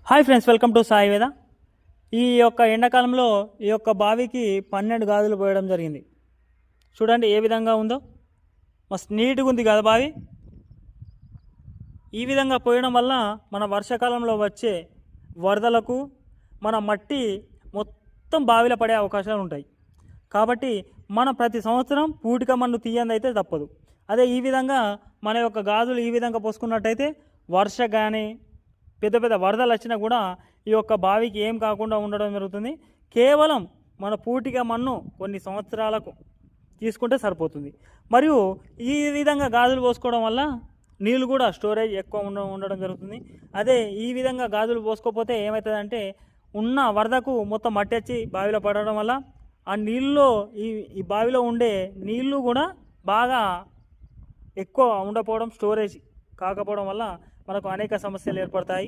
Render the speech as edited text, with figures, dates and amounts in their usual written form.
Hi friends, welcome to Sai వేద. ఈ యొక్క ఎండాకాలంలో ఈ యొక్క బావికి 12 గాజులు పోయడం జరిగింది. చూడండి ఏ విధంగా ఉందో, మస్తు నీట్గా ఉంది కదా బావి. ఈ విధంగా పోయడం వల్ల మన వర్షాకాలంలో వచ్చే వరదలకు మన మట్టి మొత్తం బావిలో పడే అవకాశాలు ఉంటాయి. కాబట్టి మనం ప్రతి సంవత్సరం పూటిక మన్ను తీయంది అయితే తప్పదు. అదే ఈ విధంగా మన యొక్క గాజులు ఈ విధంగా పోసుకున్నట్టయితే వర్ష కానీ పెద్ద పెద్ద వరదలు వచ్చినా కూడా ఈ యొక్క బావికి ఏం కాకుండా ఉండడం జరుగుతుంది. కేవలం మన పూటిక మన్ను కొన్ని సంవత్సరాలకు తీసుకుంటే సరిపోతుంది. మరియు ఈ విధంగా గాజులు పోసుకోవడం వల్ల నీళ్ళు కూడా స్టోరేజ్ ఎక్కువ ఉండడం జరుగుతుంది. అదే ఈ విధంగా గాజులు పోసుకోకపోతే ఏమవుతుందంటే ఉన్న వరదకు మొత్తం మట్టి వచ్చి బావిలో పడడం వల్ల ఆ నీళ్ళలో ఈ బావిలో ఉండే నీళ్ళు కూడా బాగా ఎక్కువ ఉండకపోవడం, స్టోరేజ్ కాకపోవడం వల్ల మనకు అనేక సమస్యలు ఏర్పడతాయి.